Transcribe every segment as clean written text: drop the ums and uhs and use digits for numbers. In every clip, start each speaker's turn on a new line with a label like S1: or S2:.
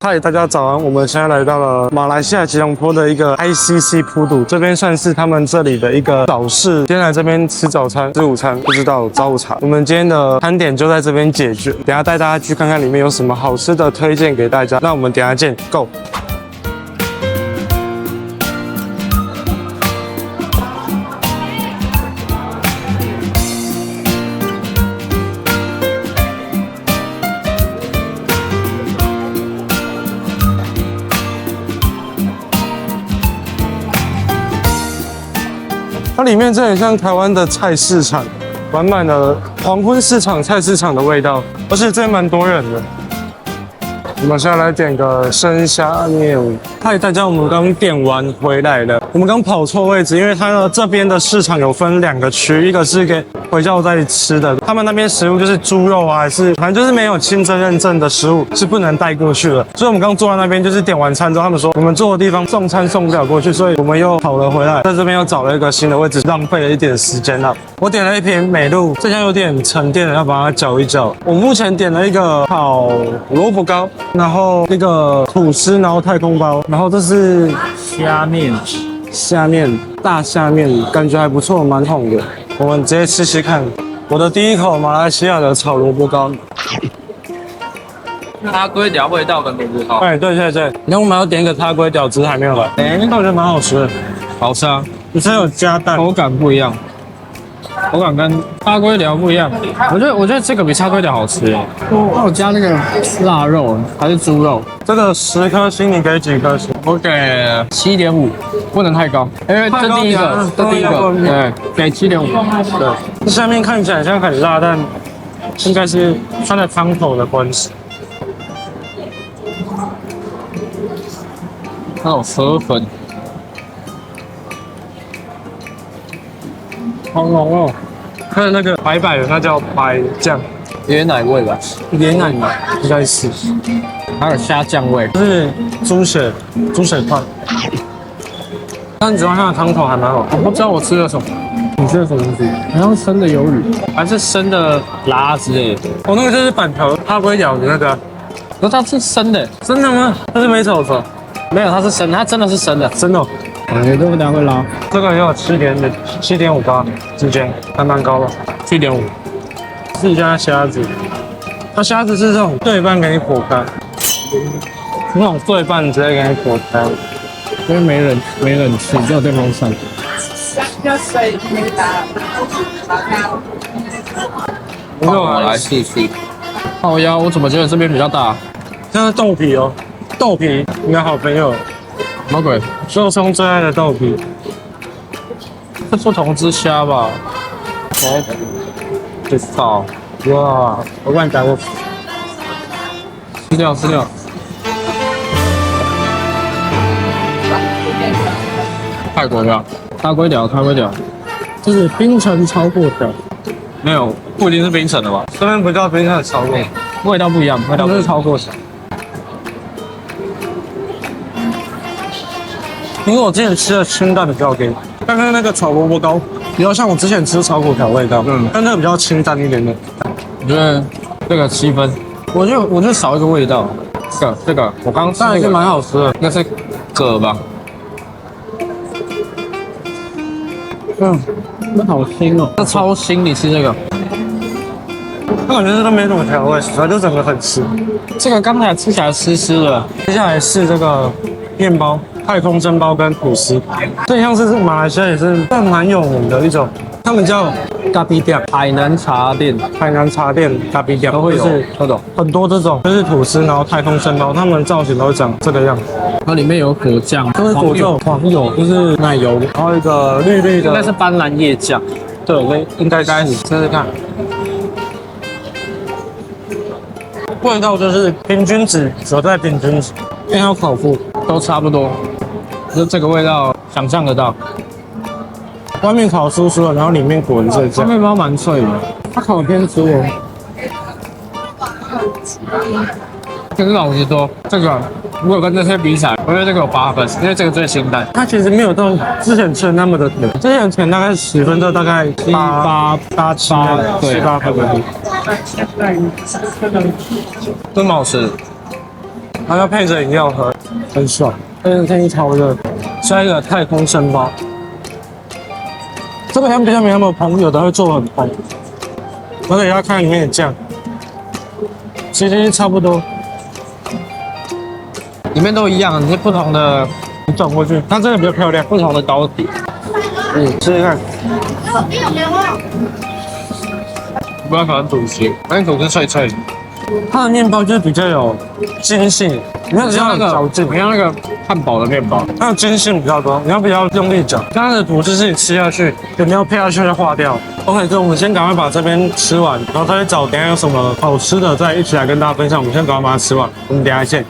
S1: 嗨，大家早安！我们现在来到了马来西亚吉隆坡的一个 ICC 普堵，这边算是他们这里的一个早市。今天来这边吃早餐、吃午餐，不知道早午茶。我们今天的餐点就在这边解决。等一下带大家去看看里面有什么好吃的推荐给大家。那我们等一下见 ，Go！它里面真的很像台湾的菜市场，满满的黄昏市场、菜市场的味道，而且这边蛮多人的。我们现在来点个生虾面。嗨，大家，我们刚点完回来了。我们刚跑错位置，因为它这边的市场有分2个区，一个是给回教在吃的，他们那边食物就是猪肉啊，还是反正就是没有清真认证的食物是不能带过去的。所以我们刚坐在那边，就是点完餐之后，他们说我们坐的地方送餐送不了过去，所以我们又跑了回来，在这边又找了一个新的位置，浪费了一点时间了。我点了一瓶美露，这下有点沉淀了，要把它搅一搅。我目前点了一个烤萝卜糕，然后一个吐司，然后太空包，然后这是
S2: 虾面，
S1: 大虾面，感觉还不错，蛮红的。我们直接吃吃看。我的第一口马来西亚的炒萝卜糕，
S2: 它龟条味道跟萝卜糕。
S1: 哎，对，然后我们要点一个塔龟饺子，还没有来。那我觉得蛮好吃的，
S2: 好吃啊，
S1: 只是有加蛋，
S2: 口感不一样，口感跟叉龟条不一样。我觉得这个比叉龟条好吃耶。它有加那个腊肉还是猪肉？
S1: 这个10颗星，你给几颗星？
S2: 我给7.5，不能太高，因为这第一个，对，给7.5。
S1: 对，下面看起来像很辣，但应该是它的汤头的关系。
S2: 它有河粉，
S1: 好浓哦。它的那个白的，那叫白酱，
S2: 椰奶味吧，
S1: 椰奶嘛，应该是。
S2: 还有虾酱味，
S1: 就是猪血块。但主要它的汤头还蛮好。
S2: 我不知道我吃了什么，
S1: 你吃的什么东西？
S2: 好像生的鱿鱼，还是生的辣之类的。
S1: 我那个就是板条塔龟饺子那个。
S2: 可是它是生的，
S1: 真的吗？它是没炒熟。
S2: 没有，它是生的，它真的是生的，
S1: 真的哦。
S2: 这个等下会拉。
S1: 这个也有7.58之间，还蛮高的。
S2: 7.5。
S1: 试一下虾子，它虾子是这种对半给你剖开，那种对半直接给你剖开。
S2: 因为没人吃，只有电风扇。我来试试。好呀，我怎么觉得这边比较大？
S1: 这是豆皮哦，豆皮，你的好朋友。
S2: 什么鬼？
S1: 肉松最爱的豆皮。
S2: 是不同之虾吧？哦，
S1: 不知道。哇，我帮你改过。
S2: 吃掉。泰国的，塔龟条，
S1: 这是冰城炒粿条。
S2: 没有，不一定是冰城的吧？
S1: 这边不叫冰城炒粿，
S2: 味道不一样，味道
S1: 这是炒粿条。因为我之前吃的清淡比较给，刚刚那个炒萝卜糕比较像我之前吃炒粿条味道，但这个比较清淡一点的。
S2: 我觉得这个7分，我就少一个味道。这个，我刚吃那个
S1: 蛮好吃的，
S2: 那是蛤吧？
S1: 那好腥哦，
S2: 这超腥，你吃这个？
S1: 我感觉这都没什么调味，它就整个很湿。
S2: 这个刚才吃起来湿湿的。
S1: 接下来是这个面包，太空蒸包跟吐司，这像是马来西亚也是算蛮有名的一种，他们叫咖啡店，
S2: 海南茶店
S1: 咖啡店
S2: 都会有
S1: 就是
S2: 那种，
S1: 很多这种，就是吐司，然后太空蒸包，他们造型都长这个样子。
S2: 它里面有果酱，
S1: 这是果酱、黄油，就是奶油，然后一个绿绿的，
S2: 应该是斑斓叶酱。
S1: 对，应该试试看。味道就是平均值，所在平均值，因为它有烤麸，
S2: 都差不多，就这个味道想象得到。
S1: 外面烤酥酥的，然后里面裹着这酱。
S2: 这面包蛮脆的，
S1: 它烤偏酥哦。
S2: 可是老实说，这个如果跟这些比起来，我觉得这个有8分，因为这个最清淡。
S1: 它其实没有到之前吃的那么的甜，之前甜大概10分，这大概8、7、
S2: 对
S1: 8分而已。
S2: 真蛮好吃的。
S1: 然后要配着饮料喝，很爽。天气超热，下一个太空生包，这个比较没那么蓬，有的会做很蓬，而且要看里面的酱，其实差不多，
S2: 里面都一样，只是不同的，
S1: 你转过去，它这个比较漂亮，
S2: 不同的膏体。
S1: 试试看。
S2: 不要搞吐司，那吐司脆脆的，
S1: 它的面包就是比较有筋性，你看比较有嚼劲，
S2: 很像那个汉堡的面包。
S1: 它的筋性比较多，你要比较用力嚼。刚刚的吐司是你吃下去，有没有配下去就化掉。OK， 所以我们先赶快把这边吃完，然后再找等一下有什么好吃的再一起来跟大家分享。我们先赶快把它吃完，我们等一下见。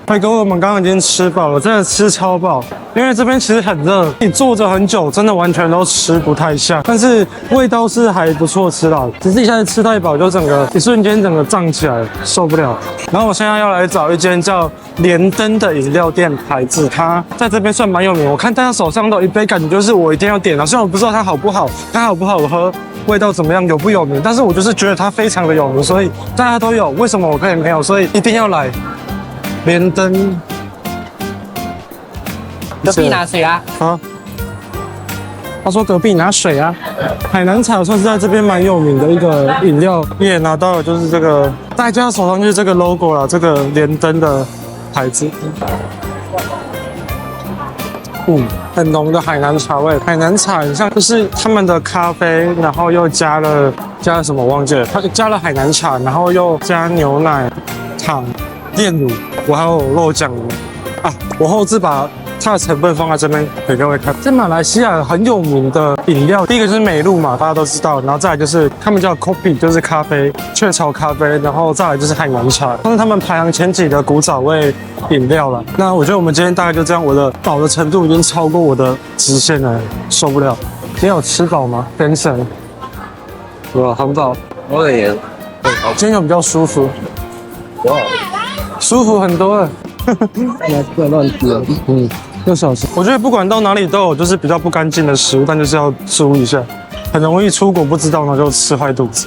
S1: 嗨，各位，我们刚刚已经吃饱了，真的吃超饱，因为这边其实很热，你坐着很久，真的完全都吃不太下，但是味道是还不错吃啦，只是一下子吃太饱，就整个一瞬间整个胀起来，受不了。然后我现在要来找一间叫连登的饮料店牌子，它在这边算蛮有名，我看大家手上都有一杯，感觉就是我一定要点了，虽然我不知道它好不好，它好不好喝，味道怎么样，有不有名，但是我就是觉得它非常的有名，所以大家都有，为什么我可以没有？所以一定要来。连登，
S2: 隔壁拿水啊？
S1: 啊？他说隔壁拿水啊。海南茶算是在这边蛮有名的一个饮料，也拿到了就是这个，大家手上就是这个 logo 啦，这个连登的牌子。很浓的海南茶味。海南茶很像就是他们的咖啡，然后又加了什么我忘记了，它加了海南茶，然后又加牛奶、糖、炼乳。我还有漏讲啊！我后置把它的成分放在这边给各位看。在马来西亚很有名的饮料，第一个就是美露嘛，大家都知道，然后再来就是他们叫 Kopi， 就是咖啡，雀巢咖啡，然后再来就是海南茶，这是他们排行前几的古早味饮料了。那我觉得我们今天大概就这样，我的饱的程度已经超过我的极限了，受不了。今天有吃饱吗 ，Benson？ 我很饱，
S2: 我也。
S1: 今天有比较舒服。哇！舒服很多了，
S2: 不要乱吃。
S1: 6小时。我觉得不管到哪里都有，就是比较不干净的食物，但就是要注意一下，很容易出国不知道呢就吃坏肚子。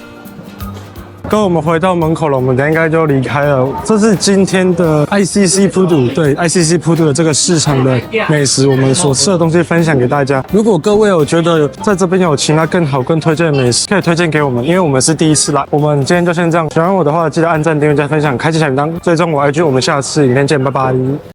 S1: 跟我们回到门口了，我们等下应该就离开了。这是今天的 ICC Pudu， 对 ICC Pudu 的这个市场的美食，我们所吃的东西分享给大家。如果各位有觉得在这边有其他更好、更推荐的美食，可以推荐给我们，因为我们是第一次来。我们今天就先这样，喜欢我的话记得按赞、订阅、加分享、开启小铃铛，追踪我 IG，我们下次影片见，拜拜。